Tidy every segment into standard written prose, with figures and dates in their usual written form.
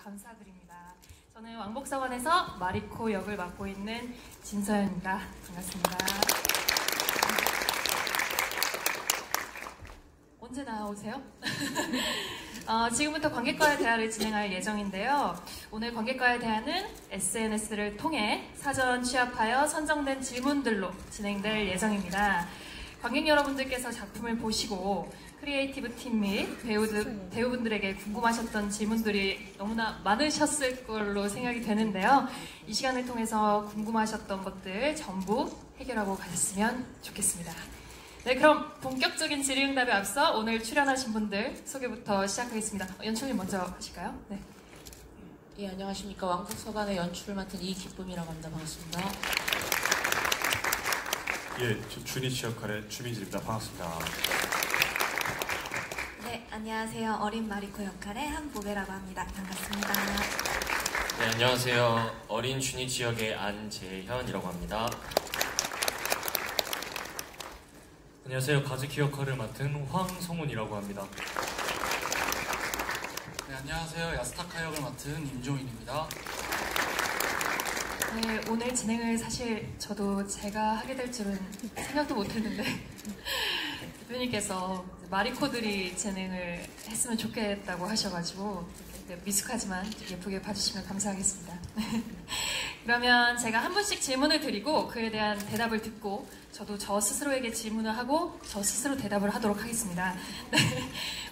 감사드립니다. 저는 왕복서관에서 마리코 역을 맡고 있는 진서연입니다. 반갑습니다. 언제 나오세요? 지금부터 관객과의 대화를 진행할 예정인데요. 오늘 관객과의 대화는 SNS를 통해 사전 취합하여 선정된 질문들로 진행될 예정입니다. 관객 여러분들께서 작품을 보시고 크리에이티브 팀 및 배우분들에게 궁금하셨던 질문들이 너무나 많으셨을 걸로 생각이 되는데요. 이 시간을 통해서 궁금하셨던 것들 전부 해결하고 가셨으면 좋겠습니다. 네, 그럼 본격적인 질의응답에 앞서 오늘 출연하신 분들 소개부터 시작하겠습니다. 연출님 먼저 하실까요? 네. 예, 안녕하십니까. 왕복서관의 연출을 맡은 이기쁨이라고 합니다. 반갑습니다. 예, 주니치 역할의 주민지입니다. 반갑습니다. 네, 안녕하세요. 어린 마리코 역할의 한보배라고 합니다. 반갑습니다. 네, 안녕하세요. 어린 주니치 역의 안재현이라고 합니다. 안녕하세요. 가즈키 역할을 맡은 황성훈이라고 합니다. 네, 안녕하세요. 야스타카 역을 맡은 임종인입니다. 네, 오늘 진행을 사실 저도 제가 하게 될 줄은 생각도 못했는데 대표님께서 마리코들이 진행을 했으면 좋겠다고 하셔가지고 미숙하지만 예쁘게 봐주시면 감사하겠습니다. 그러면 제가 한 분씩 질문을 드리고 그에 대한 대답을 듣고 저도 저 스스로에게 질문을 하고 저 스스로 대답을 하도록 하겠습니다. 네,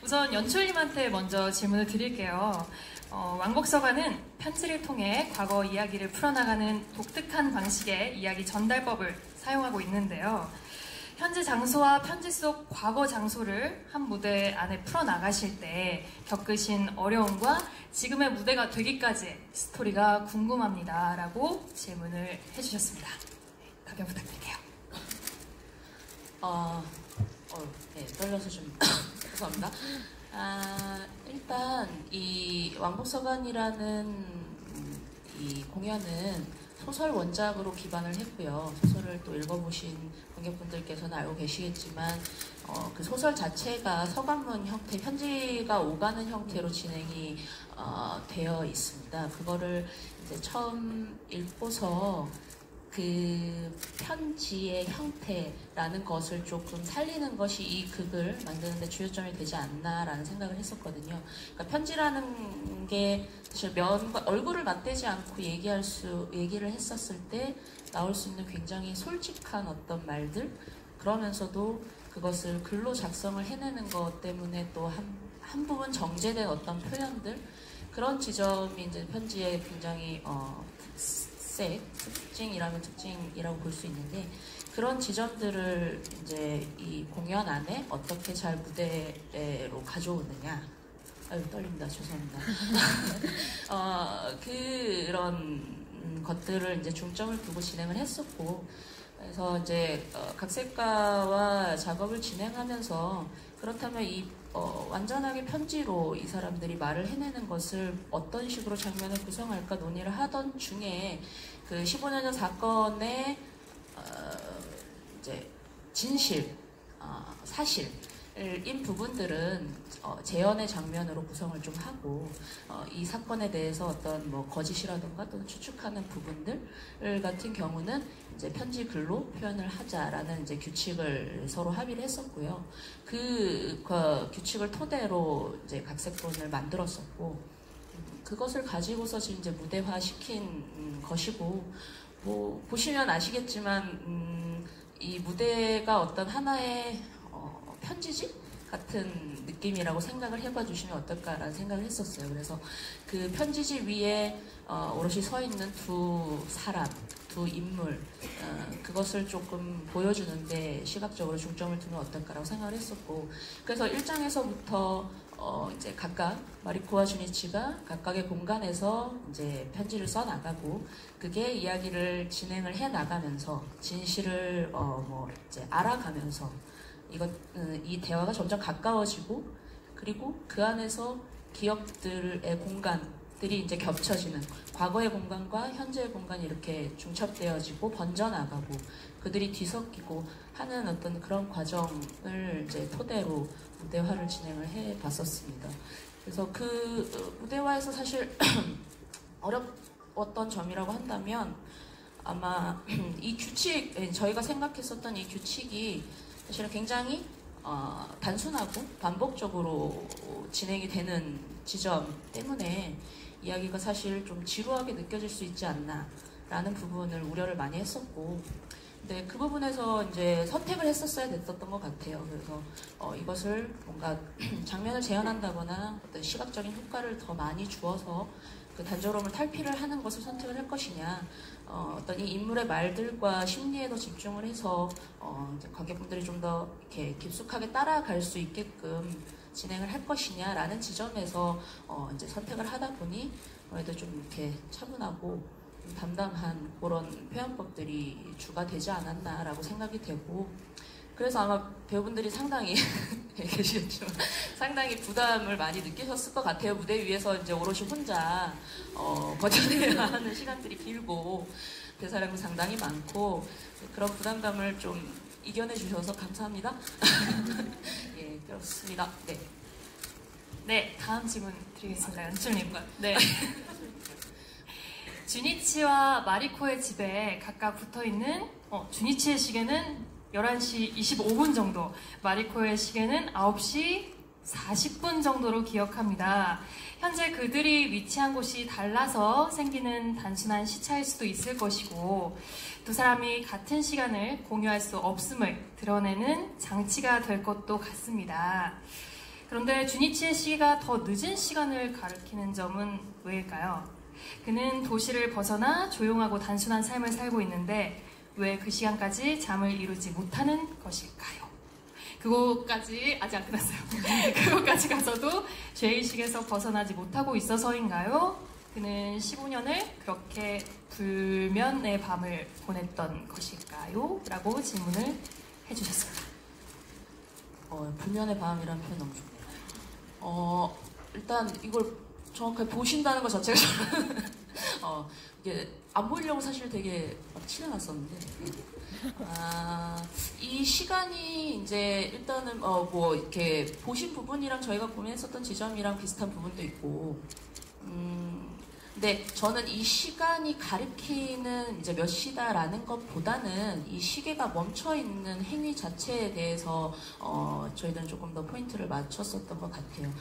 우선 연출님한테 먼저 질문을 드릴게요. 왕복서관은 편지를 통해 과거 이야기를 풀어나가는 독특한 방식의 이야기 전달법을 사용하고 있는데요. 현재 장소와 편지 속 과거 장소를 한 무대 안에 풀어나가실 때 겪으신 어려움과 지금의 무대가 되기까지의 스토리가 궁금합니다. 라고 질문을 해주셨습니다. 네, 답변 부탁드릴게요. 네, 떨려서 좀 죄송합니다. 일단 이 왕복서관이라는 이 공연은 소설 원작으로 기반을 했고요. 소설을 또 읽어보신 관객분들께서는 알고 계시겠지만 그 소설 자체가 서간문 형태, 편지가 오가는 형태로 진행이 되어 있습니다. 그거를 이제 처음 읽고서 그 편지의 형태라는 것을 조금 살리는 것이 이 극을 만드는 데 주요점이 되지 않나라는 생각을 했었거든요. 그러니까 편지라는 게 사실 얼굴을 맞대지 않고 얘기를 했었을 때 나올 수 있는 굉장히 솔직한 어떤 말들, 그러면서도 그것을 글로 작성을 해내는 것 때문에 또 한 부분 정제된 어떤 표현들, 그런 지점이 이제 편지의 굉장히 특징이라면 특징이라고 볼 수 있는데, 그런 지점들을 이제 이 공연 안에 어떻게 잘 무대로 가져오느냐. 아유, 떨립니다. 죄송합니다. 그런 것들을 이제 중점을 두고 진행을 했었고, 그래서 이제 각색가와 작업을 진행하면서 그렇다면 이 완전하게 편지로 이 사람들이 말을 해내는 것을 어떤 식으로 장면을 구성할까 논의를 하던 중에 그 15년 전 사건의 이제 진실, 사실인 부분들은 재연의 장면으로 구성을 좀 하고 이 사건에 대해서 어떤 뭐 거짓이라던가 또는 추측하는 부분들 같은 경우는 이제 편지 글로 표현을 하자라는 이제 규칙을 서로 합의를 했었고요. 그 규칙을 토대로 이제 각색본을 만들었었고, 그것을 가지고서 지금 이제 무대화 시킨 것이고, 뭐 보시면 아시겠지만 이 무대가 어떤 하나의 편지지 같은 느낌이라고 생각을 해봐 주시면 어떨까라는 생각을 했었어요. 그래서 그 편지지 위에 오롯이 서 있는 두 사람, 두 인물, 그것을 조금 보여주는데 시각적으로 중점을 두면 어떨까라고 생각을 했었고, 그래서 1장에서부터 이제 각각 마리코와 주니치가 각각의 공간에서 이제 편지를 써 나가고, 그게 이야기를 진행을 해 나가면서 진실을 뭐 이제 알아가면서 이 대화가 점점 가까워지고, 그리고 그 안에서 기억들의 공간들이 이제 겹쳐지는, 과거의 공간과 현재의 공간이 이렇게 중첩되어지고 번져나가고 그들이 뒤섞이고 하는 어떤 그런 과정을 이제 토대로 무대화를 진행을 해 봤었습니다. 그래서 그 무대화에서 사실 어려웠던 점이라고 한다면 아마 이 규칙, 저희가 생각했었던 이 규칙이 사실은 굉장히 단순하고 반복적으로 진행이 되는 지점 때문에 이야기가 사실 좀 지루하게 느껴질 수 있지 않나 라는 부분을 우려를 많이 했었고, 근데 그 부분에서 이제 선택을 했었어야 됐었던 것 같아요. 그래서 이것을 뭔가 장면을 재현한다거나 어떤 시각적인 효과를 더 많이 주어서 그 단조로움을 탈피를 하는 것을 선택을 할 것이냐, 어떤 이 인물의 말들과 심리에 더 집중을 해서 이제 관객분들이 좀 더 이렇게 깊숙하게 따라갈 수 있게끔 진행을 할 것이냐라는 지점에서 이제 선택을 하다 보니 아무래도 좀 이렇게 차분하고 담담한 그런 표현법들이 주가 되지 않았나라고 생각이 되고, 그래서 아마 배우분들이 상당히 계시겠지만 상당히 부담을 많이 느끼셨을 것 같아요. 무대 위에서 이제 오롯이 혼자 버텨내야 하는 시간들이 길고 대사량도 상당히 많고, 그런 부담감을 좀 이겨내 주셔서 감사합니다. 예, 그렇습니다. 네. 네, 다음 질문 드리겠습니다. 연출님. 네. 주니치와 마리코의 집에 각각 붙어있는 주니치의 시계는 11시 25분 정도, 마리코의 시계는 9시 40분 정도로 기억합니다. 현재 그들이 위치한 곳이 달라서 생기는 단순한 시차일 수도 있을 것이고, 두 사람이 같은 시간을 공유할 수 없음을 드러내는 장치가 될 것도 같습니다. 그런데 주니치의 시계가 더 늦은 시간을 가리키는 점은 왜일까요? 그는 도시를 벗어나 조용하고 단순한 삶을 살고 있는데 왜 그 시간까지 잠을 이루지 못하는 것일까요? 그곳까지 아직 안 끝났어요. 그곳까지 가서도 죄의식에서 벗어나지 못하고 있어서인가요? 그는 15년을 그렇게 불면의 밤을 보냈던 것일까요? 라고 질문을 해주셨습니다. 불면의 밤이라는 표현 너무 좋네요. 일단 이걸 정확하게 보신다는 것 자체가 저는 이게 안 보이려고 사실 되게 막 칠해놨었는데, 이 시간이 이제 일단은 뭐 이렇게 보신 부분이랑 저희가 고민했었던 지점이랑 비슷한 부분도 있고, 근데 저는 이 시간이 가리키는 이제 몇 시다라는 것보다는 이 시계가 멈춰 있는 행위 자체에 대해서 저희들은 조금 더 포인트를 맞췄었던 것 같아요.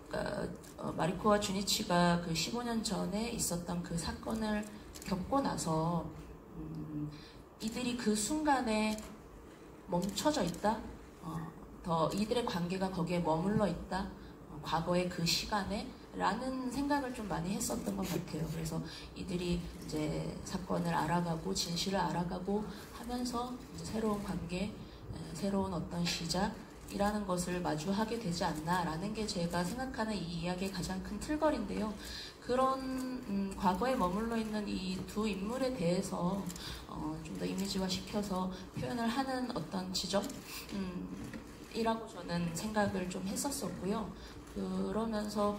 그러니까 마리코와 주니치가 그 15년 전에 있었던 그 사건을 겪고 나서 이들이 그 순간에 멈춰져 있다, 더 이들의 관계가 거기에 머물러 있다, 과거의 그 시간에 라는 생각을 좀 많이 했었던 것 같아요. 그래서 이들이 이제 사건을 알아가고 진실을 알아가고 하면서 이제 새로운 관계, 새로운 어떤 시작이라는 것을 마주하게 되지 않나라는 게 제가 생각하는 이 이야기의 가장 큰 틀거리인데요. 그런 과거에 머물러 있는 이 두 인물에 대해서 좀 더 이미지화 시켜서 표현을 하는 어떤 지점이라고 저는 생각을 좀 했었었고요. 그러면서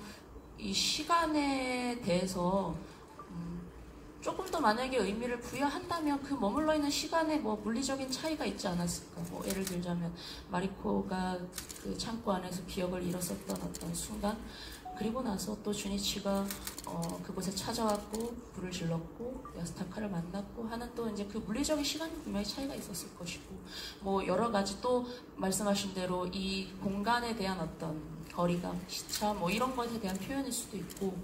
이 시간에 대해서 조금 더 만약에 의미를 부여한다면 그 머물러 있는 시간에 뭐 물리적인 차이가 있지 않았을까. 뭐 예를 들자면 마리코가 그 창고 안에서 기억을 잃었었던 어떤 순간, 그리고 나서 또 주니치가 그곳에 찾아왔고 불을 질렀고 야스타카를 만났고 하는 또 이제 그 물리적인 시간이 분명히 차이가 있었을 것이고, 뭐 여러 가지 또 말씀하신 대로 이 공간에 대한 어떤 거리감, 시차 뭐 이런 것에 대한 표현일 수도 있고,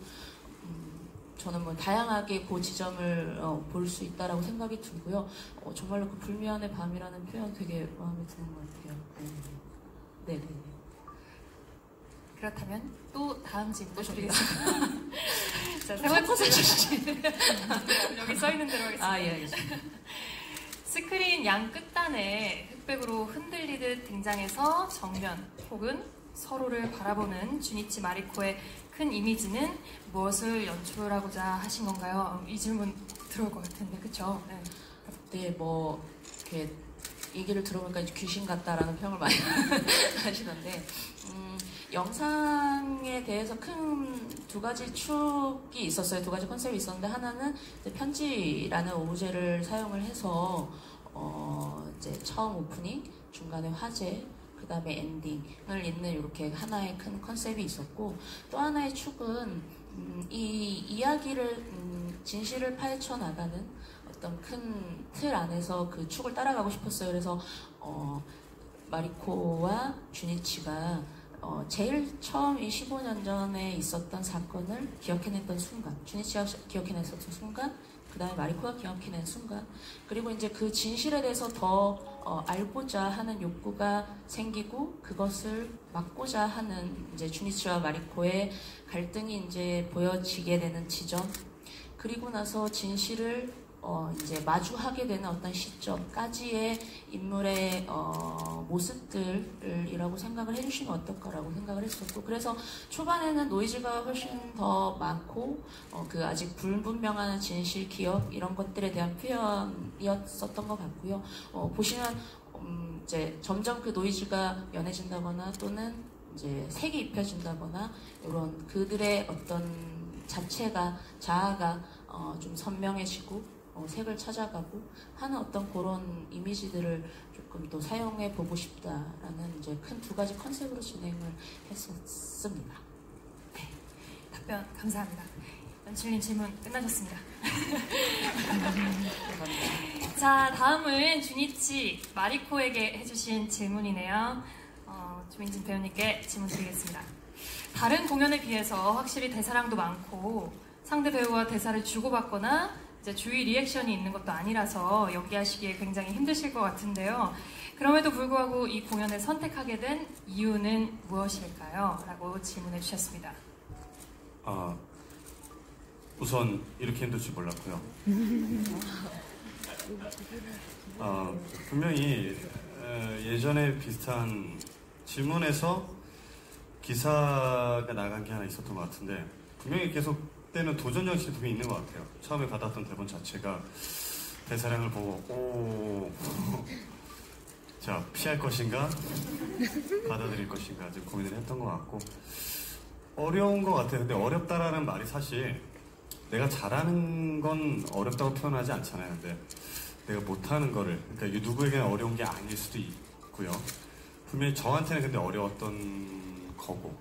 저는 뭐 다양하게 그 지점을 볼 수 있다라고 생각이 들고요. 정말로 그 불면의 밤이라는 표현 되게 마음에 드는 것 같아요. 네. 그렇다면 또 다음 질문 드리겠습니다. 자, 세 번째 질문. 여기 써있는 대로 하겠습니다. 예, 알겠습니다. 스크린 양 끝단에 흑백으로 흔들리듯 등장해서 정면 혹은 서로를 바라보는 주니치 마리코의 큰 이미지는 무엇을 연출하고자 하신 건가요? 이 질문 들어올 것 같은데, 그쵸? 네, 뭐 이렇게 얘기를 들어보니까 이제 귀신 같다라는 평을 많이 하시던데, 영상에 대해서 큰 두 가지 축이 있었어요. 두 가지 컨셉이 있었는데, 하나는 이제 편지라는 오브제를 사용을 해서 이제 처음 오프닝, 중간에 화제, 그 그 다음에 엔딩을 잇는 이렇게 하나의 큰 컨셉이 있었고, 또 하나의 축은 이 이야기를 진실을 파헤쳐 나가는 어떤 큰 틀 안에서 그 축을 따라가고 싶었어요. 그래서 마리코와 주니치가 제일 처음 이 15년 전에 있었던 사건을 기억해냈던 순간, 주니치가 기억해냈었던 순간, 그 다음에 마리코가 기억해낸 순간, 그리고 이제 그 진실에 대해서 더 알고자 하는 욕구가 생기고 그것을 막고자 하는 이제 주니치와 마리코의 갈등이 이제 보여지게 되는 지점, 그리고 나서 진실을 이제 마주하게 되는 어떤 시점까지의 인물의 모습들이라고 생각을 해주시면 어떨까라고 생각을 했었고, 그래서 초반에는 노이즈가 훨씬 더 많고 그 아직 불분명한 진실, 기억 이런 것들에 대한 표현이었었던 것 같고요. 보시면 이제 점점 그 노이즈가 연해진다거나 또는 이제 색이 입혀진다거나 이런 그들의 어떤 자아가 좀 선명해지고 색을 찾아가고 하는 어떤 그런 이미지들을 조금 또 사용해 보고 싶다라는 이제 큰 두 가지 컨셉으로 진행을 했었습니다. 네, 답변 감사합니다. 연출님 질문 끝나셨습니다. 자, 다음은 주니치 마리코에게 해주신 질문이네요. 조민진 배우님께 질문 드리겠습니다. 다른 공연에 비해서 확실히 대사량도 많고 상대 배우와 대사를 주고받거나 이제 주의 리액션이 있는 것도 아니라서 연기하시기에 굉장히 힘드실 것 같은데요. 그럼에도 불구하고 이 공연을 선택하게 된 이유는 무엇일까요? 라고 질문해 주셨습니다. 우선 이렇게 힘들 줄 몰랐고요. 분명히 예전에 비슷한 질문에서 기사가 나간 게 하나 있었던 것 같은데, 분명히 계속 때는 도전 정신이 분명히 있는 것 같아요. 처음에 받았던 대본 자체가 대사량을 보고 자, 피할 것인가 받아들일 것인가 좀 고민을 했던 것 같고, 어려운 것 같아요. 근데 어렵다라는 말이 사실 내가 잘하는 건 어렵다고 표현하지 않잖아요. 근데 내가 못하는 거를, 그러니까 누구에게는 어려운 게 아닐 수도 있고요. 분명히 저한테는 근데 어려웠던 거고,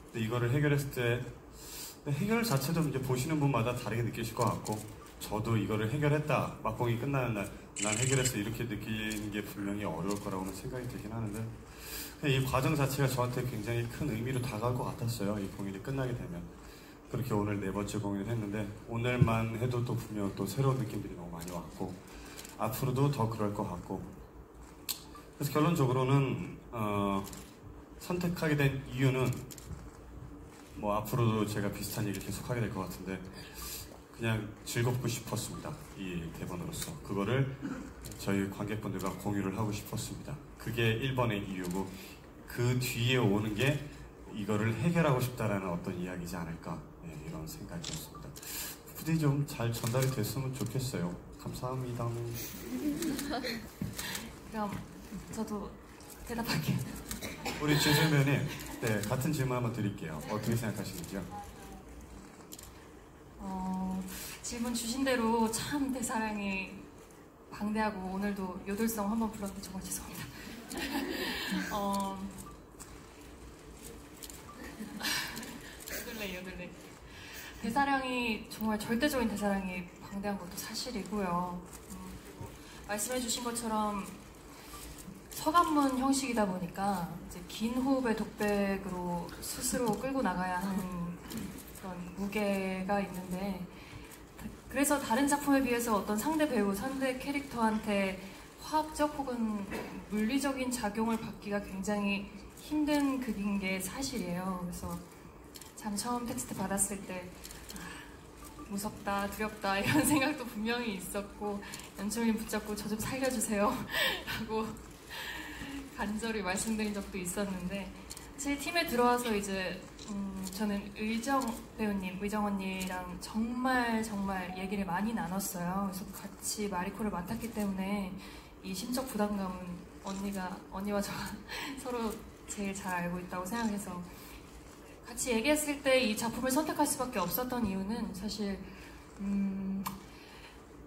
근데 이거를 해결했을 때 해결 자체도 이제 보시는 분마다 다르게 느끼실 것 같고, 저도 이거를 해결했다, 막공이 끝나는 날 난 해결했어 이렇게 느끼는 게 분명히 어려울 거라고는 생각이 들긴 하는데, 이 과정 자체가 저한테 굉장히 큰 의미로 다가올 것 같았어요. 이 공연이 끝나게 되면. 그렇게 오늘 4번째 공연을 했는데, 오늘만 해도 또 분명 또 새로운 느낌들이 너무 많이 왔고, 앞으로도 더 그럴 것 같고, 그래서 결론적으로는 선택하게 된 이유는 뭐 앞으로도 제가 비슷한 얘기를 계속 하게 될 것 같은데, 그냥 즐겁고 싶었습니다. 이 대본으로서 그거를 저희 관객분들과 공유를 하고 싶었습니다. 그게 1번의 이유고, 그 뒤에 오는 게 이거를 해결하고 싶다라는 어떤 이야기지 않을까, 이런 생각이었습니다. 부디 좀 잘 전달이 됐으면 좋겠어요. 감사합니다. 그럼 저도 대답할게요. 우리 진실배우님, 네, 같은 질문 한번 드릴게요. 어떻게 생각하시는지요? 질문 주신 대로 참 대사량이 방대하고, 오늘도 요들성 한번 불렀는데 정말 죄송합니다. 요들레. 대사량이 정말 절대적인 대사량이 방대한 것도 사실이고요. 말씀해주신 것처럼 서간문 형식이다 보니까 이제 긴 호흡의 독백으로 스스로 끌고 나가야 하는 그런 무게가 있는데, 그래서 다른 작품에 비해서 어떤 상대 배우, 상대 캐릭터한테 화학적 혹은 물리적인 작용을 받기가 굉장히 힘든 극인 게 사실이에요. 그래서 참 처음 텍스트 받았을 때 무섭다, 두렵다 이런 생각도 분명히 있었고, 연출님 붙잡고 저 좀 살려주세요 라고 간절히 말씀드린 적도 있었는데, 제 팀에 들어와서 이제 저는 의정 배우님, 의정 언니랑 정말 얘기를 많이 나눴어요. 그래서 같이 마리코를 맡았기 때문에 이 심적 부담감은 언니와 저가 서로 제일 잘 알고 있다고 생각해서, 같이 얘기했을 때 이 작품을 선택할 수밖에 없었던 이유는 사실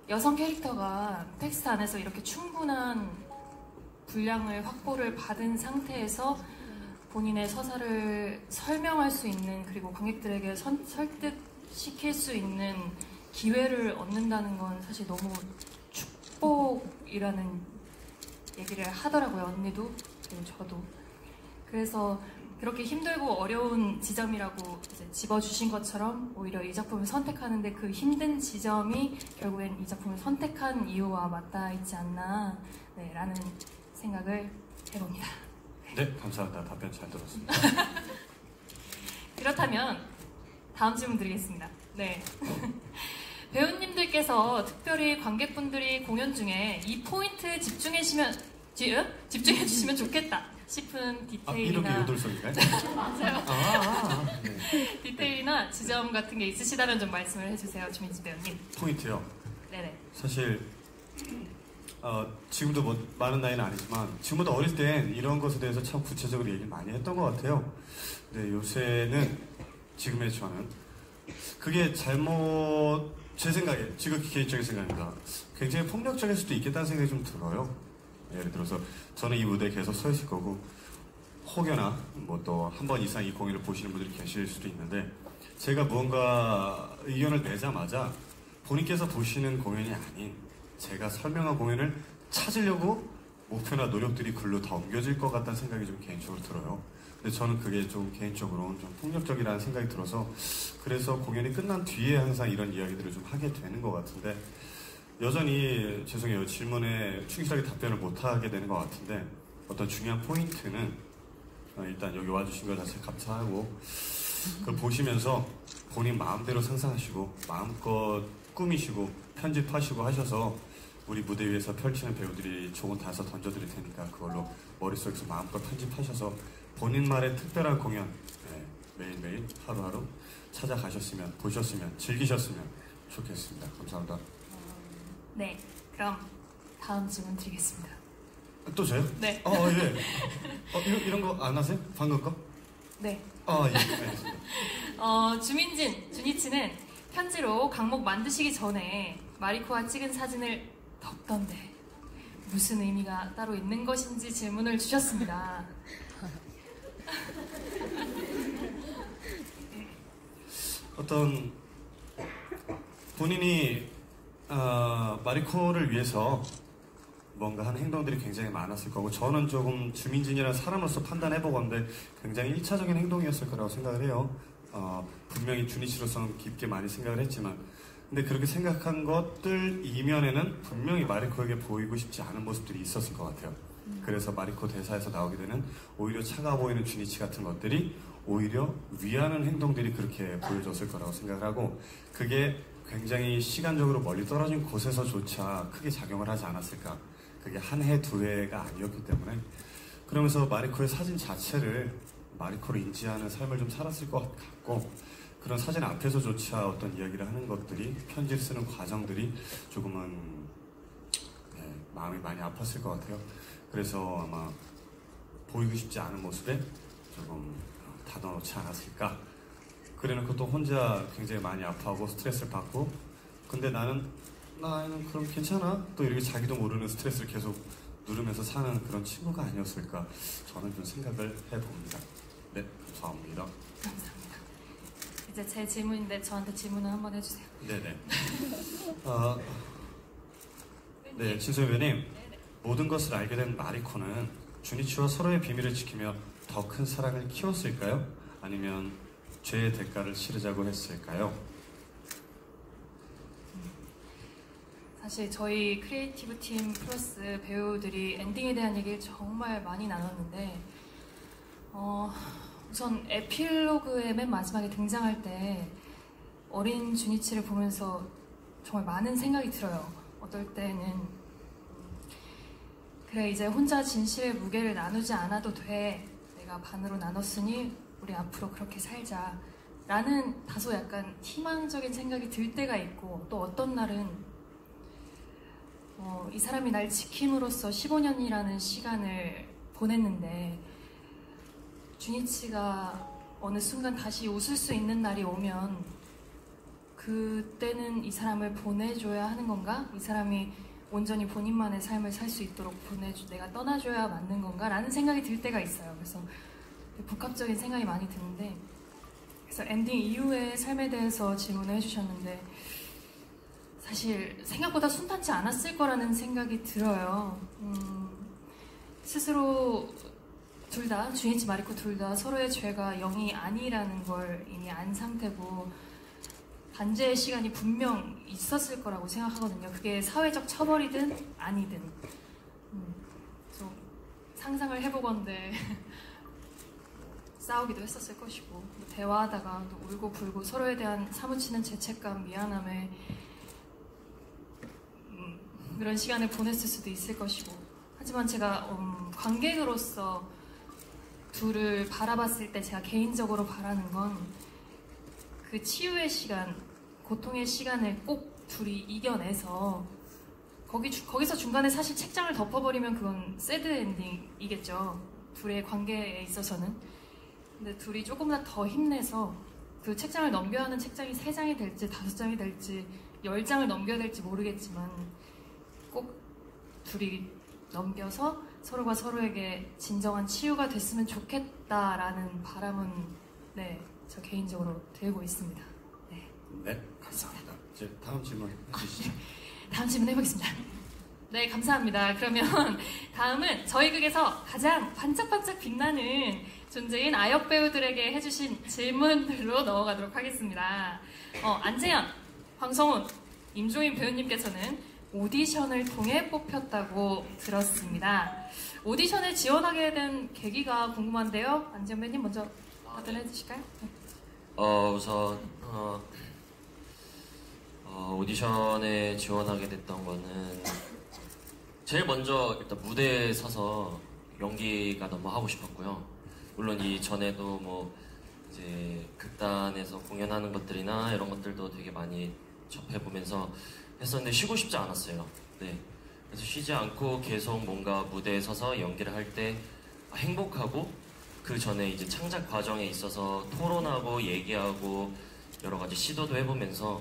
여성 캐릭터가 텍스트 안에서 이렇게 충분한 분량을 확보를 받은 상태에서 본인의 서사를 설명할 수 있는, 그리고 관객들에게 설득시킬 수 있는 기회를 얻는다는 건 사실 너무 축복이라는 얘기를 하더라고요. 언니도 그리고 저도. 그래서 그렇게 힘들고 어려운 지점이라고 이제 집어주신 것처럼 오히려 이 작품을 선택하는데 그 힘든 지점이 결국엔 이 작품을 선택한 이유와 맞닿아 있지 않나, 네, 라는 생각을 해봅니다. 네, 감사합니다. 답변 잘 들었습니다. 그렇다면 다음 질문 드리겠습니다. 네. 배우님들께서 특별히 관객분들이 공연 중에 이 포인트에 집중해 주시면 좋겠다 싶은 이렇게 디테일이나 요돌성인가요? 맞아요. 네. 디테일이나 지점 같은 게 있으시다면 좀 말씀을 해주세요, 주민지 배우님. 포인트요. 네네. 사실 지금도 뭐 많은 나이는 아니지만 지금보다 어릴 땐 이런 것에 대해서 참 구체적으로 얘기를 많이 했던 것 같아요. 근데 요새는 지금의 저는 그게 제 생각에 지극히 개인적인 생각입니다. 굉장히 폭력적일 수도 있겠다는 생각이 좀 들어요. 예를 들어서 저는 이 무대에 계속 서 있을 거고 혹여나 뭐 또 한 번 이상 이 공연을 보시는 분들이 계실 수도 있는데 제가 무언가 의견을 내자마자 본인께서 보시는 공연이 아닌 제가 설명한 공연을 찾으려고 목표나 노력들이 글로 다 옮겨질 것 같다는 생각이 좀 개인적으로 들어요. 근데 저는 그게 좀 개인적으로는 좀 폭력적이라는 생각이 들어서 그래서 공연이 끝난 뒤에 항상 이런 이야기들을 좀 하게 되는 것 같은데 여전히 죄송해요. 질문에 충실하게 답변을 못하게 되는 것 같은데 어떤 중요한 포인트는 일단 여기 와주신 것 자체 감사하고 그걸 보시면서 본인 마음대로 상상하시고 마음껏 꾸미시고 편집하시고 하셔서 우리 무대 위에서 펼치는 배우들이 좋은 단서 던져드릴 테니까 그걸로 머릿속에서 마음껏 편집하셔서 본인만의 특별한 공연 매일매일 하루하루 찾아가셨으면 보셨으면 즐기셨으면 좋겠습니다. 감사합니다. 네, 그럼 다음 질문 드리겠습니다. 또 저요? 네. 예. 이런 거 안 하세요? 방금 거? 네. 예. 알겠습니다. 주니치는 편지로 강목 만드시기 전에 마리코와 찍은 사진을 덮던데 무슨 의미가 따로 있는 것인지 질문을 주셨습니다. 어떤 본인이 마리코를 위해서 뭔가 하는 행동들이 굉장히 많았을 거고 저는 조금 주민진이라는 사람으로서 판단해보건데 굉장히 1차적인 행동이었을 거라고 생각을 해요. 분명히 주니치로서는 깊게 많이 생각을 했지만 근데 그렇게 생각한 것들 이면에는 분명히 마리코에게 보이고 싶지 않은 모습들이 있었을 것 같아요. 그래서 마리코 대사에서 나오게 되는 오히려 차가워 보이는 주니치 같은 것들이 오히려 위하는 행동들이 그렇게 보여졌을 거라고 생각을 하고 그게 굉장히 시간적으로 멀리 떨어진 곳에서조차 크게 작용을 하지 않았을까. 그게 한 해, 두 해가 아니었기 때문에 그러면서 마리코의 사진 자체를 마리코를 인지하는 삶을 좀 살았을 것 같고 그런 사진 앞에서조차 어떤 이야기를 하는 것들이 편지를 쓰는 과정들이 조금은 마음이 많이 아팠을 것 같아요. 그래서 아마 보이고 싶지 않은 모습에 조금 닫아놓지 않았을까. 그래놓고 또 혼자 굉장히 많이 아파하고 스트레스를 받고 근데 나는 그럼 괜찮아 또 이렇게 자기도 모르는 스트레스를 계속 누르면서 사는 그런 친구가 아니었을까 저는 좀 생각을 해봅니다. 네, 감사합니다. 감사합니다. 이제 제 질문인데 저한테 질문을 한번 해주세요. 네네. 네, 진소희 배우님 모든 것을 알게 된 마리코는 주니치와 서로의 비밀을 지키며 더 큰 사랑을 키웠을까요? 아니면 죄의 대가를 치르자고 했을까요? 사실 저희 크리에이티브 팀 플러스 배우들이 엔딩에 대한 얘기를 정말 많이 나눴는데 우선 에필로그의 맨 마지막에 등장할 때 어린 주니치를 보면서 정말 많은 생각이 들어요. 어떨 때는 그래 이제 혼자 진실의 무게를 나누지 않아도 돼. 내가 반으로 나눴으니 우리 앞으로 그렇게 살자 라는 다소 약간 희망적인 생각이 들 때가 있고 또 어떤 날은 이 사람이 날 지킴으로써 15년이라는 시간을 보냈는데 주니치가 어느 순간 다시 웃을 수 있는 날이 오면 그때는 이 사람을 보내줘야 하는 건가? 이 사람이 온전히 본인만의 삶을 살 수 있도록 내가 떠나줘야 맞는 건가? 라는 생각이 들 때가 있어요. 그래서 복합적인 생각이 많이 드는데, 그래서 엔딩 이후의 삶에 대해서 질문을 해주셨는데, 사실 생각보다 순탄치 않았을 거라는 생각이 들어요. 스스로 둘 다, 주니치 마리코 둘 다 서로의 죄가 0이 아니라는 걸 이미 안 상태고 반제의 시간이 분명 있었을 거라고 생각하거든요. 그게 사회적 처벌이든 아니든. 좀 상상을 해보건대 싸우기도 했었을 것이고, 대화하다가 또 울고 불고 서로에 대한 사무치는 죄책감, 미안함에 그런 시간을 보냈을 수도 있을 것이고, 하지만 제가 관객으로서 둘을 바라봤을 때 제가 개인적으로 바라는 건 그 치유의 시간, 고통의 시간을 꼭 둘이 이겨내서 거기서 중간에 사실 책장을 덮어버리면 그건 새드 엔딩이겠죠. 둘의 관계에 있어서는. 근데 둘이 조금만 더 힘내서 그 책장을 넘겨야 하는 책장이 3장이 될지 5장이 될지 10장을 넘겨야 될지 모르겠지만 꼭 둘이 넘겨서 서로가 서로에게 진정한 치유가 됐으면 좋겠다라는 바람은 저 개인적으로 들고 있습니다. 네, 감사합니다. 이제 다음 질문 해주시죠. 다음 질문 해보겠습니다. 네, 감사합니다. 그러면 다음은 저희 극에서 가장 반짝반짝 빛나는 존재인 아역 배우들에게 해주신 질문들로 넘어가도록 하겠습니다. 안재현, 황성훈, 임종인 배우님께서는 오디션을 통해 뽑혔다고 들었습니다. 오디션에 지원하게 된 계기가 궁금한데요. 안재현 배우님 먼저 답변해 주실까요? 네. 우선 오디션에 지원하게 됐던 거는 제일 먼저 일단 무대에 서서 연기가 너무 하고 싶었고요. 물론 이 전에도 뭐 이제 극단에서 공연하는 것들이나 이런 것들도 되게 많이 접해보면서 했었는데 쉬고 싶지 않았어요. 네. 그래서 쉬지 않고 계속 뭔가 무대에 서서 연기를 할 때 행복하고, 그 전에 이제 창작 과정에 있어서 토론하고 얘기하고 여러 가지 시도도 해보면서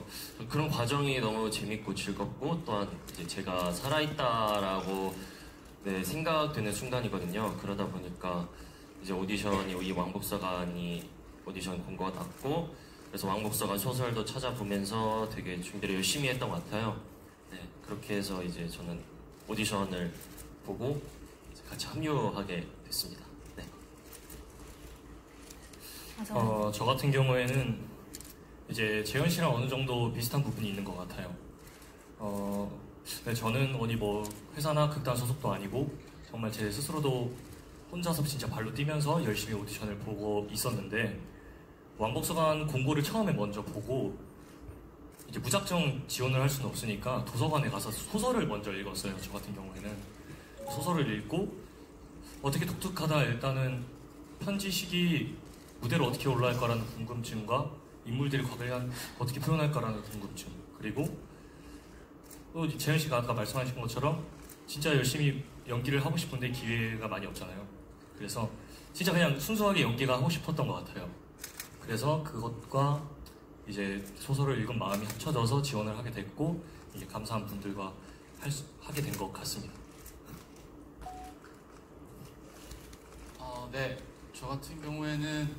그런 과정이 너무 재밌고 즐겁고, 또한 이제 제가 살아있다라고 생각되는 순간이거든요. 그러다 보니까 이제 오디션이 이 왕복서관이 오디션 공고가 났고, 그래서 왕복서관 소설도 찾아보면서 되게 준비를 열심히 했던 것 같아요. 네, 그렇게 해서 이제 저는 오디션을 보고 이제 같이 합류하게 됐습니다. 네. 저 같은 경우에는 이제 재현 씨랑 어느 정도 비슷한 부분이 있는 것 같아요. 네, 저는 어디 뭐 회사나 극단 소속도 아니고 정말 제 스스로도 혼자서 진짜 발로 뛰면서 열심히 오디션을 보고 있었는데, 왕복서관 공고를 처음에 먼저 보고 이제 무작정 지원을 할 수는 없으니까 도서관에 가서 소설을 먼저 읽었어요. 저 같은 경우에는 소설을 읽고 어떻게 독특하다, 일단은 편지식이 무대로 어떻게 올라갈까라는 궁금증과 인물들이 과연 어떻게 표현할까라는 궁금증, 그리고 또 재현 씨가 아까 말씀하신 것처럼 진짜 열심히 연기를 하고 싶은데 기회가 많이 없잖아요. 그래서 진짜 그냥 순수하게 연기가 하고 싶었던 것 같아요. 그래서 그것과 이제 소설을 읽은 마음이 합쳐져서 지원을 하게 됐고, 이제 감사한 분들과 하게 된 것 같습니다. 네, 저 같은 경우에는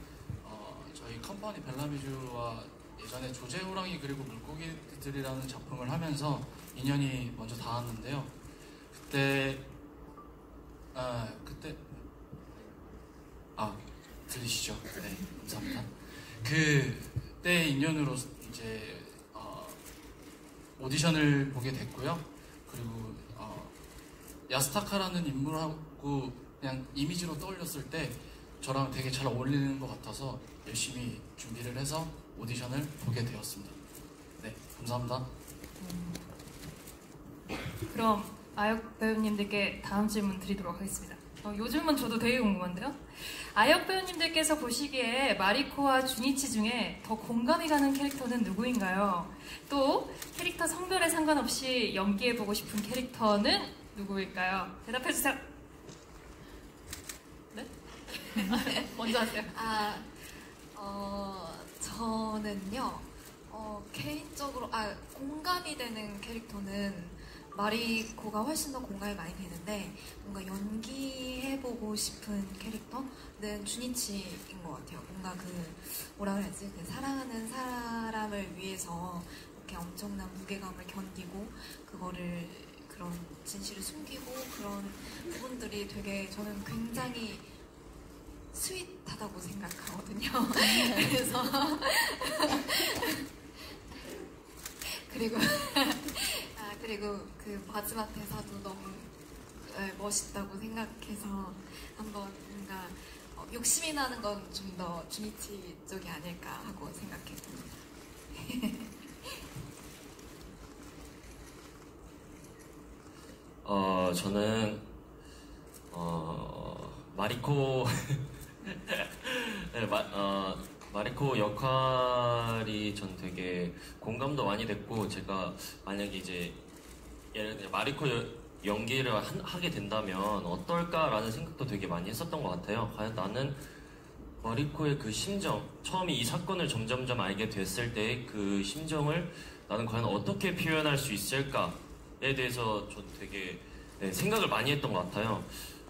저희 컴퍼니 벨라비주와 예전에 조제호랑이 그리고 물고기들이라는 작품을 하면서 인연이 먼저 닿았는데요. 그때 들리시죠? 네, 감사합니다. 그때 인연으로 이제 오디션을 보게 됐고요. 그리고 야스타카라는 인물하고 그냥 이미지로 떠올렸을 때 저랑 되게 잘 어울리는 것 같아서 열심히 준비를 해서 오디션을 보게 되었습니다. 네, 감사합니다. 그럼 아역 배우님들께 다음 질문 드리도록 하겠습니다. 요즘은 저도 되게 궁금한데요. 아역 배우님들께서 보시기에 마리코와 주니치 중에 더 공감이 가는 캐릭터는 누구인가요? 또 캐릭터 성별에 상관없이 연기해보고 싶은 캐릭터는 누구일까요? 대답해주세요. 네? 먼저 하세요. 저는요, 개인적으로, 공감이 되는 캐릭터는 마리코가 훨씬 더 공감이 많이 되는데 뭔가 연기해보고 싶은 캐릭터는 주니치인 것 같아요. 뭔가 뭐라 그래야지, 사랑하는 사람을 위해서 이렇게 엄청난 무게감을 견디고 그런 진실을 숨기고 그런 부분들이 되게 저는 굉장히 스윗하다고 생각하거든요. 그래서 그리고 그 마지막 대사도 너무 멋있다고 생각해서 한번 뭔가 욕심이 나는 건 좀 더 주니치 쪽이 아닐까 하고 생각해봅니다. 저는 마리코 네, 마리코 역할이 전 되게 공감도 많이 됐고, 제가 만약에 이제 예를 들어 마리코 연기를 하게 된다면 어떨까라는 생각도 되게 많이 했었던 것 같아요. 과연 나는 마리코의 그 심정, 처음에 이 사건을 점점점 알게 됐을 때 그 심정을 나는 과연 어떻게 표현할 수 있을까에 대해서 전 되게 생각을 많이 했던 것 같아요.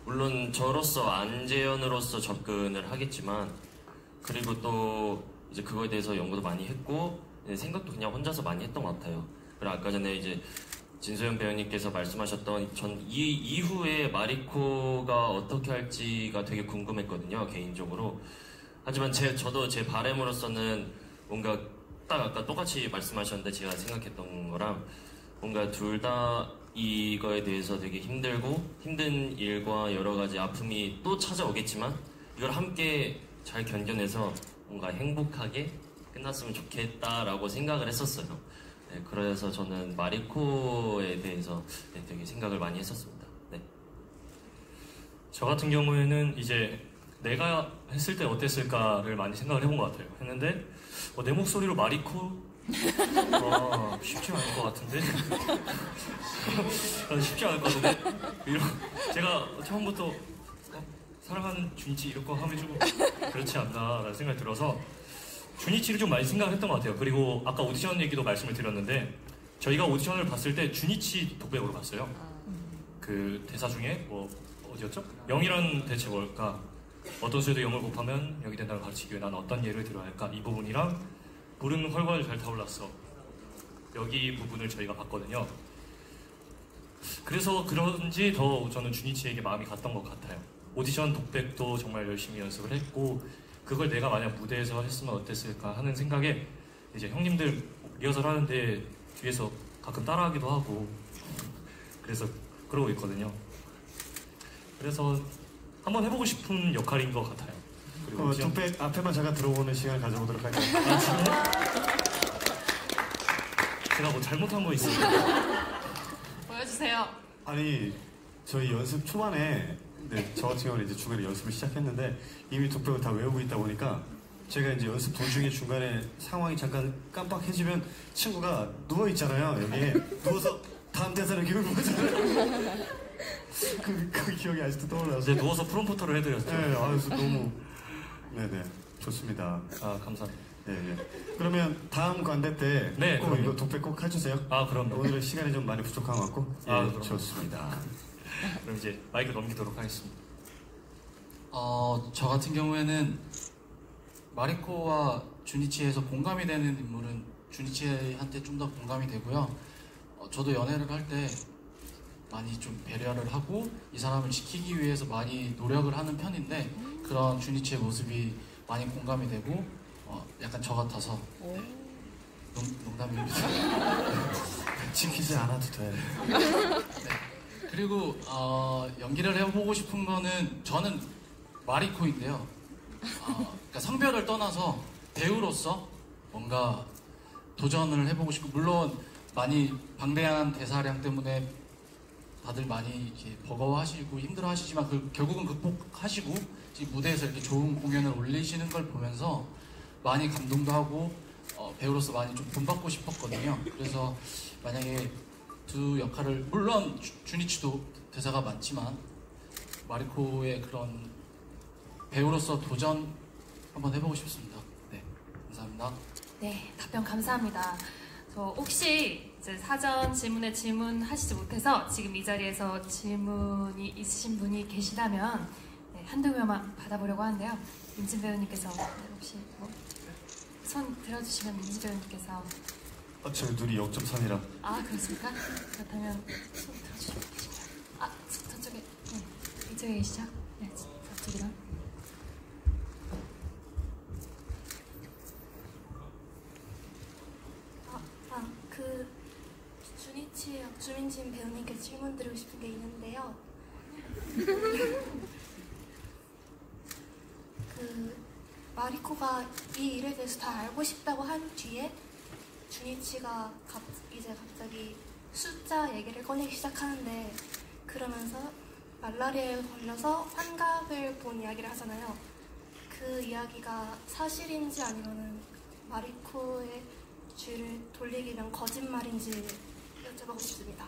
물론 저로서 안재현으로서 접근을 하겠지만, 그리고 또 이제 그거에 대해서 연구도 많이 했고 생각도 그냥 혼자서 많이 했던 것 같아요. 그리고 아까 전에 이제 진소연 배우님께서 말씀하셨던 전 이 이후에 마리코가 어떻게 할지가 되게 궁금했거든요, 개인적으로. 하지만 저도 제 바람으로서는 뭔가 딱 아까 똑같이 말씀하셨는데 제가 생각했던 거랑 뭔가 둘 다 이거에 대해서 되게 힘들고 힘든 일과 여러 가지 아픔이 또 찾아오겠지만 이걸 함께 잘 견뎌내서 뭔가 행복하게 끝났으면 좋겠다라고 생각을 했었어요. 네, 그래서 저는 마리코에 대해서 되게 생각을 많이 했었습니다. 네. 저 같은 경우에는 이제 내가 했을 때 어땠을까를 많이 생각을 해본 것 같아요. 했는데 내 목소리로 마리코? 쉽지 않을 것 같은데? 쉽지 않을 것 같은데? 제가 처음부터 사랑하는 주니치 이런 거 하면 좀 그렇지 않나라는 생각이 들어서 주니치를 좀 많이 생각을 했던 것 같아요. 그리고 아까 오디션 얘기도 말씀을 드렸는데 저희가 오디션을 봤을 때 주니치 독백으로 봤어요. 그 대사 중에 어디였죠? 영이란 대체 뭘까? 어떤 수에도 영을 곱하면 영이 된다는 가르치기 위해 나는 어떤 예를 들어야 할까? 이 부분이랑 물은 헐과를 잘 타올랐어. 여기 부분을 저희가 봤거든요. 그래서 그런지 더 저는 주니치에게 마음이 갔던 것 같아요. 오디션 독백도 정말 열심히 연습을 했고 그걸 내가 만약 무대에서 했으면 어땠을까 하는 생각에 이제 형님들 리허설 하는데 뒤에서 가끔 따라하기도 하고 그래서 그러고 있거든요. 그래서 한번 해보고 싶은 역할인 것 같아요. 그리고 독백 앞에만 잠깐 들어보는 시간을 가져보도록 할게요. 제가 뭐 잘못한 거 있어요? 보여주세요. 아니 저희 연습 초반에 저 같은 경우는 이제 중간에 연습을 시작했는데 이미 독백을 다 외우고 있다 보니까 제가 이제 연습 도중에 중간에 상황이 잠깐 깜빡해지면 친구가 누워 있잖아요. 여기에 누워서 다음 대사를 기억을 보잖아요. 그 기억이 아직도 떠올라서. 네, 누워서 프롬포터를 해드렸죠. 네, 그래서 너무 네네 좋습니다. 감사합니다. 네. 그러면 다음 관대 때 꼭 이거 독백 꼭 해주세요. 그럼요. 오늘은 시간이 좀 많이 부족한 것 같고. 그럼요. 좋습니다. 그럼 이제 마이크 넘기도록 하겠습니다. 저 같은 경우에는 마리코와 주니치에서 공감이 되는 인물은 주니치한테 좀 더 공감이 되고요. 저도 연애를 할 때 많이 좀 배려를 하고 이 사람을 지키기 위해서 많이 노력을 하는 편인데 그런 주니치의 모습이 많이 공감이 되고 약간 저 같아서 농담입니다. 지키지 않아도 돼. 네. 그리고 연기를 해보고 싶은 거는 저는 마리코인데요. 그러니까 성별을 떠나서 배우로서 뭔가 도전을 해보고 싶고 물론 많이 방대한 대사량 때문에 다들 많이 이렇게 버거워하시고 힘들어하시지만 결국은 극복하시고 지금 무대에서 이렇게 좋은 공연을 올리시는 걸 보면서 많이 감동도 하고 배우로서 많이 좀 본받고 싶었거든요. 그래서 만약에 두 역할을 물론 주니치도 대사가 많지만 마리코의 그런 배우로서 도전 한번 해보고 싶습니다. 네, 감사합니다. 네, 답변 감사합니다. 저 혹시 이제 사전 질문에 질문하시지 못해서 지금 이 자리에서 질문이 있으신 분이 계시다면 네, 한두 명만 받아보려고 하는데요. 민진 배우님께서 혹시 손 들어주시면 민진 배우님께서 저 눈이 0.3이라. 아 그렇습니까? 그렇다면 손 들어주시면 되십니다. 저쪽에 네, 이쪽에 계시죠? 네, 저쪽이랑 그 주니치 주민진 배우님께 질문 드리고 싶은 게 있는데요. 그 마리코가 이 일에 대해서 다 알고 싶다고 한 뒤에 주니치가 이제 갑자기 숫자 얘기를 꺼내기 시작하는데 그러면서 말라리아에 걸려서 환각을 본 이야기를 하잖아요. 그 이야기가 사실인지 아니면은 마리코의 쥐를 돌리기 위한 거짓말인지 여쭤보고 싶습니다.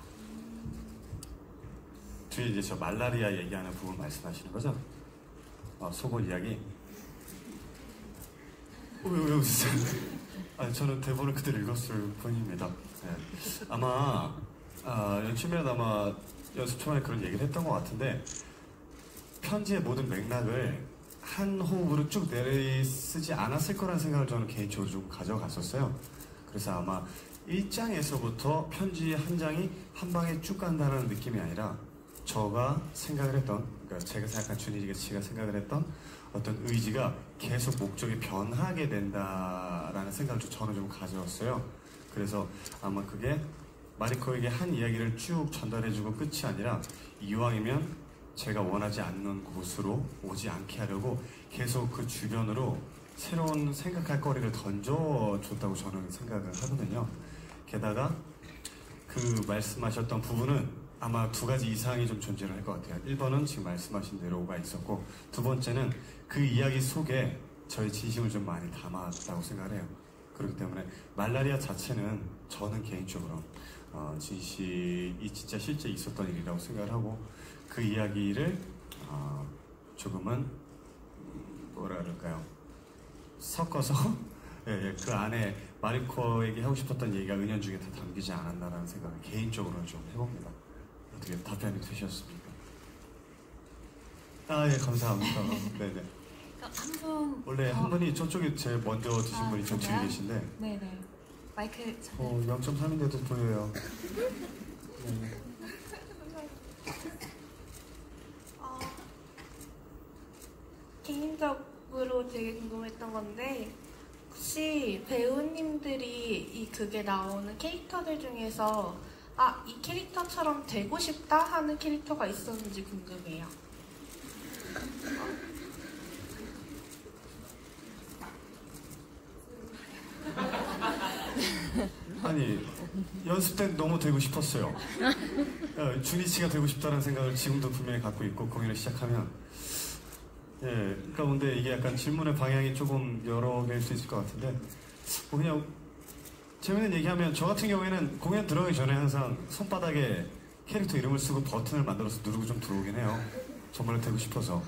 뒤에 이제 저 말라리아 얘기하는 부분 말씀하시는 거죠? 속옷 이야기. 왜 웃으세요? 저는 대본을 그대로 읽었을 뿐입니다. 네. 아마 연출이라도 아마 연습 초반에 그런 얘기를 했던 것 같은데 편지의 모든 맥락을 한 호흡으로 쭉 내쓰지 않았을 거라는 생각을 저는 개인적으로 좀 가져갔었어요. 그래서 아마 1장에서부터 편지 한 장이 한 방에 쭉 간다는 느낌이 아니라 제가 생각을 했던, 그러니까 제가 생각한 주니치가 생각을 했던 어떤 의지가 계속 목적이 변하게 된다라는 생각을 저는 좀 가져왔어요. 그래서 아마 그게 마리코에게 한 이야기를 쭉 전달해주고 끝이 아니라 이왕이면 제가 원하지 않는 곳으로 오지 않게 하려고 계속 그 주변으로 새로운 생각할 거리를 던져줬다고 저는 생각을 하거든요. 게다가 그 말씀하셨던 부분은 아마 두 가지 이상이 좀 존재를 할 것 같아요. 1번은 지금 말씀하신 대로가 있었고 두 번째는 그 이야기 속에 저의 진심을 좀 많이 담았다고 생각을 해요. 그렇기 때문에 말라리아 자체는 저는 개인적으로 진실이 진짜 실제 있었던 일이라고 생각을 하고 그 이야기를 조금은 뭐라 그럴까요? 섞어서 그 안에 마리코에게 하고 싶었던 얘기가 은연중에 다 담기지 않았나라는 생각을 개인적으로는 좀 해봅니다. 어떻게 답변이 되셨습니까? 예, 감사합니다. 네네. 한 분 원래 한 분이 저쪽에 제일 먼저 드신 분이 저 뒤에 그런가요? 계신데 네네 마이크 0.3인데도 보여요. 네. 개인적으로 되게 궁금했던 건데 혹시 배우님들이 이 극에 나오는 캐릭터들 중에서 이 캐릭터처럼 되고 싶다 하는 캐릭터가 있었는지 궁금해요. 아니 연습 때 너무 되고 싶었어요. 주니치가 되고 싶다는 생각을 지금도 분명히 갖고 있고 공연을 시작하면 그러니까 근데 이게 약간 질문의 방향이 조금 여러 개일 수 있을 것 같은데 그냥 재밌는 얘기하면 저 같은 경우에는 공연 들어가기 전에 항상 손바닥에 캐릭터 이름을 쓰고 버튼을 만들어서 누르고 좀 들어오긴 해요. 정말 되고 싶어서.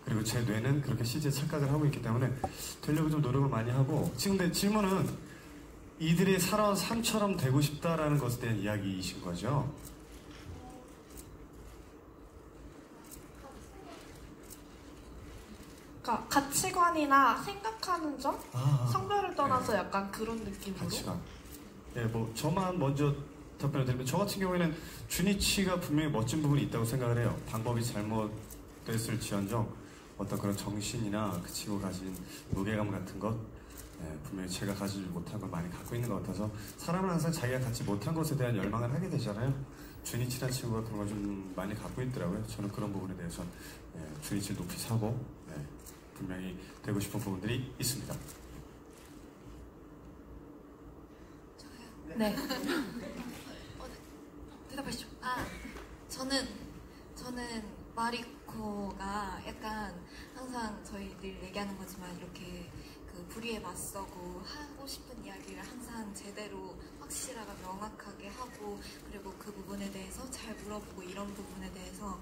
그리고 제 뇌는 그렇게 CG에 착각을 하고 있기 때문에 되려고 좀 노력을 많이 하고 지금 내 질문은 이들이 살아온 삶처럼 되고 싶다라는 것에 대한 이야기이신 거죠. 그러니까 가치관이나 생각하는 점, 성별을 떠나서 약간 그런 느낌으로. 가치관. 저만 먼저 답변을 드리면 저 같은 경우에는 주니치가 분명히 멋진 부분이 있다고 생각을 해요. 방법이 잘못됐을지언정 어떤 그런 정신이나 그 친구 가진 무게감 같은 것 분명히 제가 가지지 못한 걸 많이 갖고 있는 것 같아서 사람은 항상 자기가 갖지 못한 것에 대한 열망을 하게 되잖아요. 주니치라는 친구가 그런 걸 좀 많이 갖고 있더라고요. 저는 그런 부분에 대해서 주니치를 높이 사고 분명히 되고 싶은 부분들이 있습니다. 네. 대답하시죠. 저는 마리코가 약간 항상 저희 늘 얘기하는 거지만 이렇게 그 불의에 맞서고 하고 싶은 이야기를 항상 제대로 확실하고 명확하게 하고 그리고 그 부분에 대해서 잘 물어보고 이런 부분에 대해서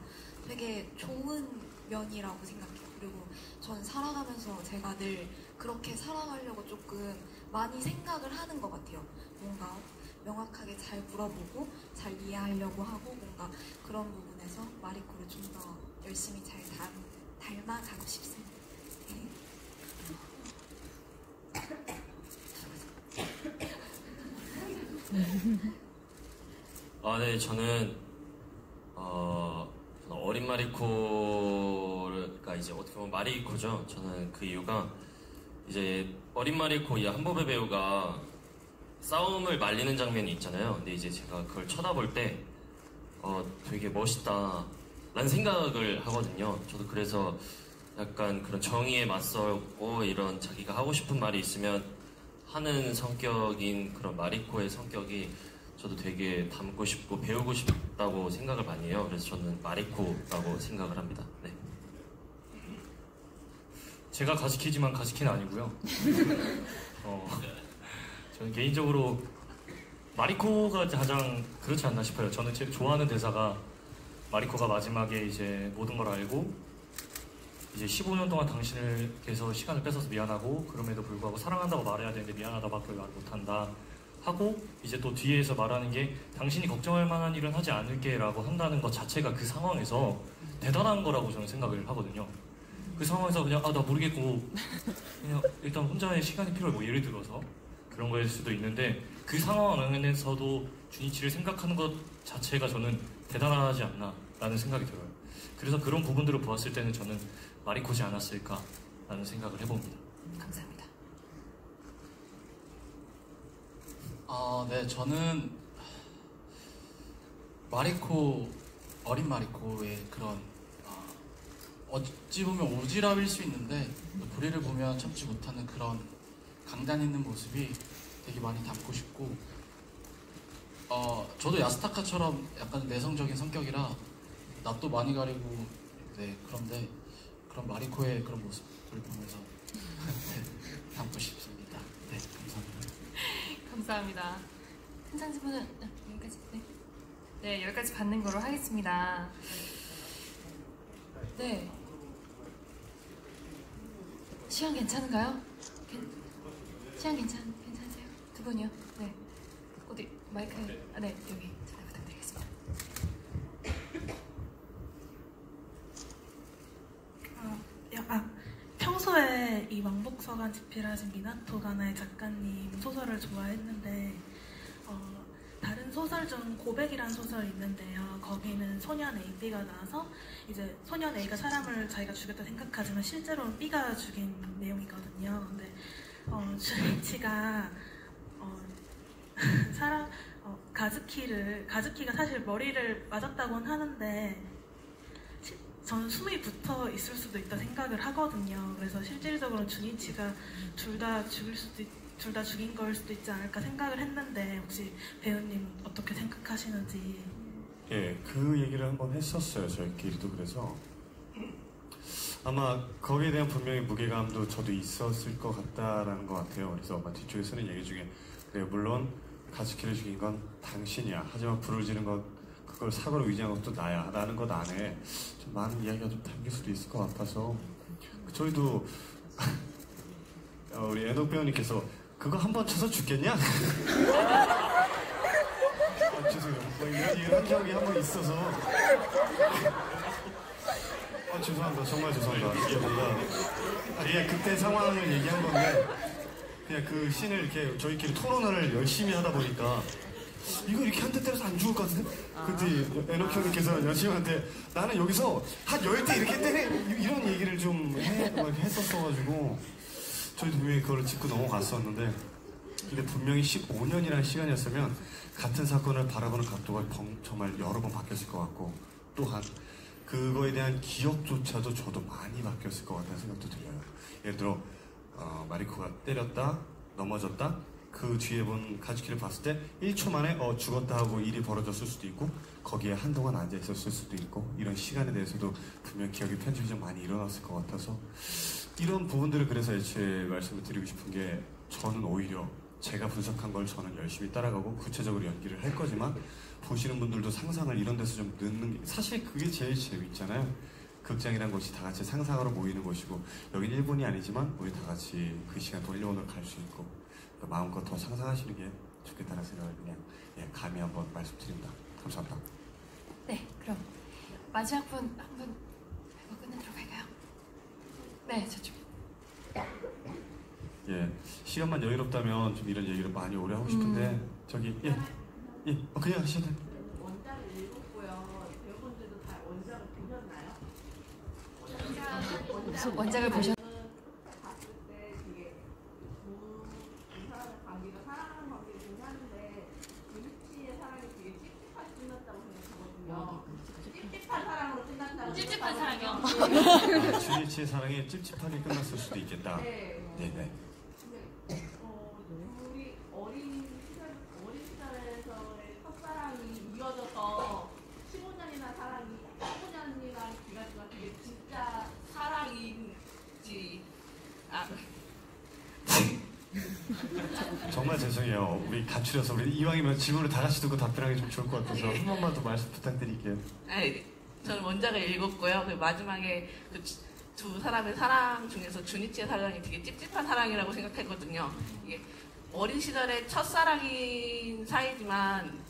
되게 좋은 면이라고 생각해요. 그리고 전 살아가면서 제가 늘 그렇게 살아가려고 조금 많이 생각을 하는 것 같아요. 뭔가 명확하게 잘 물어보고 잘 이해하려고 하고 뭔가 그런 부분에서 마리코를 좀 더 열심히 잘 닮아가고 싶습니다. 네. 네, 저는 어린 마리코가 이제 어떻게 보면 마리코죠. 저는 그 이유가 이제 어린 마리코 이 한보배 배우가 싸움을 말리는 장면이 있잖아요. 근데 이제 제가 그걸 쳐다볼 때 되게 멋있다라는 생각을 하거든요. 저도 그래서 약간 그런 정의에 맞서고 이런 자기가 하고 싶은 말이 있으면 하는 성격인 그런 마리코의 성격이 저도 되게 닮고 싶고 배우고 싶다고 생각을 많이 해요. 그래서 저는 마리코라고 생각을 합니다. 네. 제가 가즈키지만 가즈키는 아니고요. 저는 개인적으로 마리코가 가장 그렇지 않나 싶어요. 저는 제일 좋아하는 대사가 마리코가 마지막에 이제 모든 걸 알고 이제 15년 동안 당신을께서 시간을 뺏어서 미안하고 그럼에도 불구하고 사랑한다고 말해야 되는데 미안하다밖에 말 못한다 하고 이제 또 뒤에서 말하는 게 당신이 걱정할 만한 일은 하지 않을게 라고 한다는 것 자체가 그 상황에서 대단한 거라고 저는 생각을 하거든요. 그 상황에서 그냥 나 모르겠고 그냥 일단 혼자의 시간이 필요해 뭐 예를 들어서 그런 거일 수도 있는데 그 상황 안에서도 주니치를 생각하는 것 자체가 저는 대단하지 않나 라는 생각이 들어요. 그래서 그런 부분들을 보았을 때는 저는 마리코지 않았을까 라는 생각을 해봅니다. 감사합니다. 네, 저는 어린 마리코의 그런 어찌 보면 오지랖일 수 있는데 불의를 보면 참지 못하는 그런 강단 있는 모습이 되게 많이 담고 싶고 저도 야스타카처럼 약간 내성적인 성격이라 낯도 많이 가리고 네, 그런데 그런 마리코의 그런 모습을 보면서 네, 담고 싶습니다. 네, 감사합니다. 감사합니다. 현상 질문은 여기까지. 네, 여기까지 받는 거로 하겠습니다. 네. 시간 괜찮은가요? 시간 괜찮으세요? 두 분이요? 네. 어디 마이크? 네, 여기 전화 부탁드리겠습니다. 평소에 이 왕복서간 집필하신 미나토가나의 작가님 소설을 좋아했는데 다른 소설 중 고백이란 소설이 있는데요. 거기는 소년 A, B가 나와서 이제 소년 A가 사람을 자기가 죽였다 생각하지만 실제로는 B가 죽인 내용이거든요. 근데 주니치가 가즈키가 사실 머리를 맞았다고는 하는데 저는 숨이 붙어 있을 수도 있다 생각을 하거든요. 그래서 실질적으로 주니치가 둘 다 죽인 걸 수도 있지 않을까 생각을 했는데 혹시 배우님 어떻게 생각하시는지? 예, 그 얘기를 한번 했었어요. 저희끼리도. 그래서 아마 거기에 대한 분명히 무게감도 저도 있었을 것 같다라는 것 같아요. 그래서 아마 뒤쪽에 쓰는 얘기 중에 그래 물론 가즈키를 죽인 건 당신이야. 하지만 불을 지른 건 그걸 사고로 위장한 것도 나야 라는 것 안에 좀 많은 이야기가 좀 담길 수도 있을 것 같아서 저희도 우리 애녹 배우님께서 그거 한번 쳐서 죽겠냐? 죄송해요. 이런 얘기를 한 적이 한 번 있어서 죄송합니다. 정말 죄송합니다. 이게 뭔가 그냥 그때 상황을 얘기한 건데 그냥 그 씬을 이렇게 저희끼리 토론을 열심히 하다 보니까 이거 이렇게 한 대 때려서 안 죽을 것 같은데? 그때 애녹 형님께서 여친한테 나는 여기서 한 10대 이렇게 때려 이런 얘기를 좀 했었어가지고 저희도 분명히 그걸 짚고 넘어갔었는데 근데 분명히 15년이라는 시간이었으면 같은 사건을 바라보는 각도가 정말 여러 번 바뀌었을 것 같고 또한 그거에 대한 기억조차도 저도 많이 바뀌었을 것 같다는 생각도 들어요. 예를 들어 마리코가 때렸다 넘어졌다 그 뒤에 본 가즈키를 봤을 때 1초 만에 죽었다 하고 일이 벌어졌을 수도 있고 거기에 한동안 앉아 있었을 수도 있고 이런 시간에 대해서도 분명 기억이 편집이 좀 많이 일어났을 것 같아서 이런 부분들을 그래서 애초에 말씀을 드리고 싶은 게 저는 오히려 제가 분석한 걸 저는 열심히 따라가고 구체적으로 연기를 할 거지만 보시는 분들도 상상을 이런 데서 좀 넣는 게 사실 그게 제일 재밌잖아요. 극장이란 곳이 다 같이 상상하러 모이는 곳이고 여긴 일본이 아니지만 우리 다 같이 그 시간 동안 일본으로 갈 수 있고 마음껏 더 상상하시는 게 좋겠다는 생각을 그냥 감히 한번 말씀드립니다. 감사합니다. 네, 그럼 마지막 분 한 분 하고 끝내도록 할까요? 네, 저쪽. 예, 시간만 여유롭다면 좀 이런 얘기를 많이 오래 하고 싶은데 저기 그냥 하셔도 돼요. 원작을 읽었고요. 배우분들도 다 원작을 보셨나요? 원작을 보셨. 봤을 때 되게 이 사람의 관계가 사랑하는 관계를 하는데 유치의 사랑이 되게 찝찝하게 끝났다고 생각하거든요. 찝찝한 사랑으로 끝난다고. 찝찝한 사랑이요? 주니치의 사랑이 찝찝하게 끝났을 수도 있겠다. 네. 네네. 둘이 어린 시절에서의 첫사랑이 이어져서 15년이나 15년이라는 기간 동안 그게 진짜 사랑인지 정말 죄송해요. 우리 가출해서 우리 이왕이면 질문을 다 같이 듣고 답변하기 좀 좋을 것 같아서 한 번만 더 말씀 부탁드릴게요. 저는 원작을 읽었고요. 그 마지막에 그 두 사람의 사랑 중에서 주니치의 사랑이 되게 찝찝한 사랑이라고 생각했거든요. 이게 어린 시절의 첫사랑인 사이지만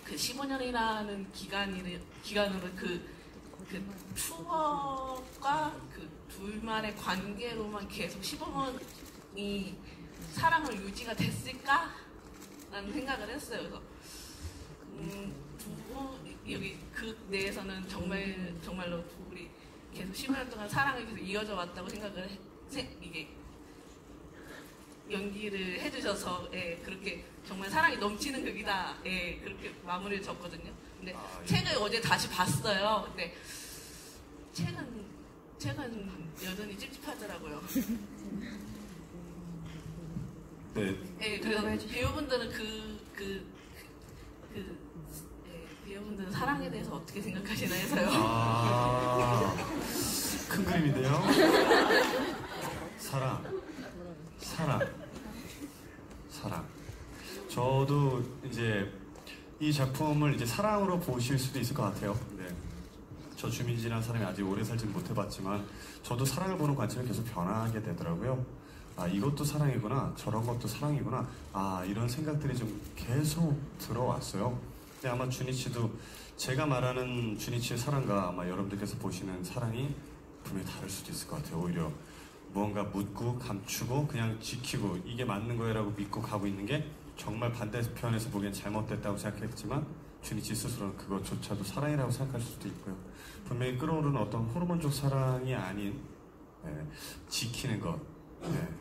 그 15년이라는 기간으로 그 추억과 그 둘만의 관계로만 계속 15년이 사랑을 유지가 됐을까라는 생각을 했어요. 그래서 여기 그 내에서는 정말로 둘이 계속 15년 동안 사랑이 계속 이어져 왔다고 생각을 이게 연기를 해주셔서 그렇게 정말 사랑이 넘치는 극이다 그렇게 마무리를 졌거든요. 근데 책을 어제 다시 봤어요. 근데 책은 여전히 찝찝하더라고요. 네. 그래서 배우분들은 배우분들은 사랑에 대해서 어떻게 생각하시나 해서요. 큰 그림인데요. 사랑. 저도 이제 이 작품을 이제 사랑으로 보실 수도 있을 것 같아요. 네. 저 주민지라는 사람이 아직 오래 살지는 못해봤지만 저도 사랑을 보는 관점이 계속 변하게 되더라고요. 이것도 사랑이구나, 저런 것도 사랑이구나, 이런 생각들이 좀 계속 들어왔어요. 근데 아마 주니치도 제가 말하는 주니치의 사랑과 아마 여러분들께서 보시는 사랑이 분명히 다를 수도 있을 것 같아요. 오히려 무언가 묻고 감추고 그냥 지키고 이게 맞는 거야라고 믿고 가고 있는 게 정말 반대편에서 보기엔 잘못됐다고 생각했지만 주니치 스스로는 그것조차도 사랑이라고 생각할 수도 있고요. 분명히 끌어오르는 어떤 호르몬적 사랑이 아닌 지키는 것,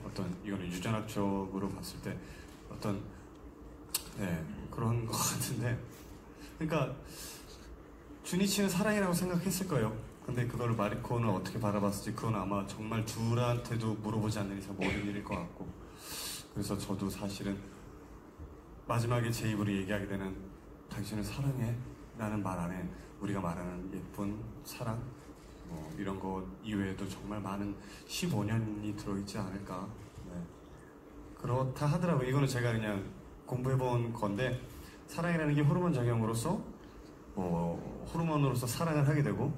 어떤 이거는 유전학적으로 봤을 때 어떤 그런 것 같은데, 그러니까 주니치는 사랑이라고 생각했을 거예요. 근데 그걸 마리코는 어떻게 바라봤을지 그건 아마 정말 둘한테도 물어보지 않는 이상 모르는 일일 것 같고, 그래서 저도 사실은 마지막에 제 입으로 얘기하게 되는 당신을 사랑해 라는 말 안에 우리가 말하는 예쁜 사랑 이런 것 이외에도 정말 많은 15년이 들어있지 않을까. 그렇다 하더라고요. 이거는 제가 그냥 공부해본 건데, 사랑이라는 게 호르몬 작용으로서 호르몬으로서 사랑을 하게 되고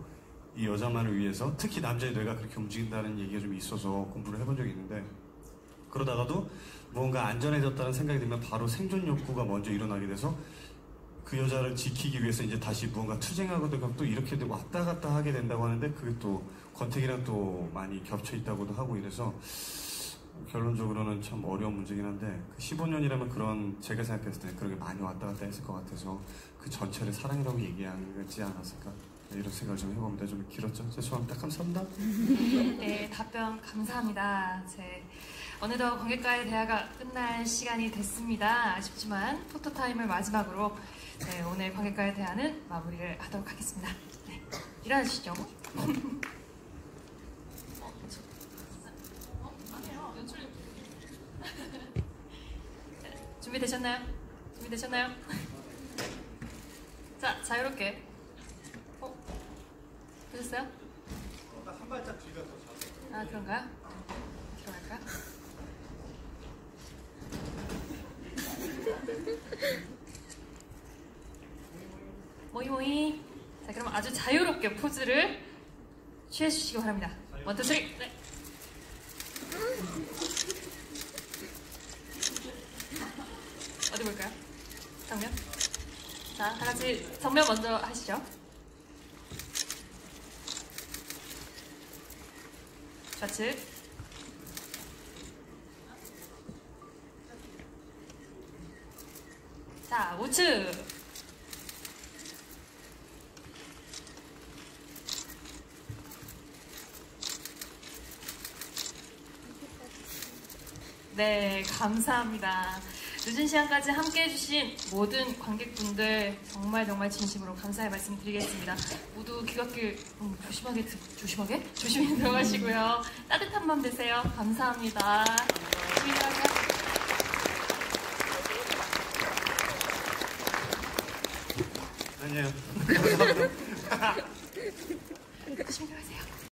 이 여자만을 위해서 특히 남자의 뇌가 그렇게 움직인다는 얘기가 좀 있어서 공부를 해본 적이 있는데, 그러다가도 무언가 안전해졌다는 생각이 들면 바로 생존 욕구가 먼저 일어나게 돼서 그 여자를 지키기 위해서 이제 다시 무언가 투쟁하거든요. 또 이렇게 왔다 갔다 하게 된다고 하는데 그게 또 권태기랑 또 많이 겹쳐 있다고도 하고 이래서 결론적으로는 참 어려운 문제긴 한데, 그 15년이라면 그런 제가 생각했을 때 그런 게 많이 왔다 갔다 했을 것 같아서 그 전체를 사랑이라고 얘기하지 않았을까, 이런 생각을 좀 해봅니다. 좀 길었죠? 죄송합니다. 감사합니다. 네, 답변 감사합니다. 어느덧 관객과의 대화가 끝날 시간이 됐습니다. 아쉽지만 포토타임을 마지막으로 오늘 관객과의 대화는 마무리를 하도록 하겠습니다. 일어나주시죠. 준비되셨나요? 자, 자유롭게. 되셨어요? 한 발짝 뒤가 더 잘. 그런가요? 들어갈까요? 모이모이. 자, 그럼 아주 자유롭게 포즈를 취해주시기 바랍니다. 1, 2, 3. 네. 어디 볼까요? 자, 다 같이 정면 먼저 하시죠. 좌측. 자, 우측. 네, 감사합니다. 늦은 시간까지 함께 해주신 모든 관객분들 정말 진심으로 감사의 말씀 드리겠습니다. 모두 귀갓길 조심히 들어가시고요. 따뜻한 밤 되세요. 감사합니다. 조심히 들어가세요. 아니에요. 조심히 들어가세요.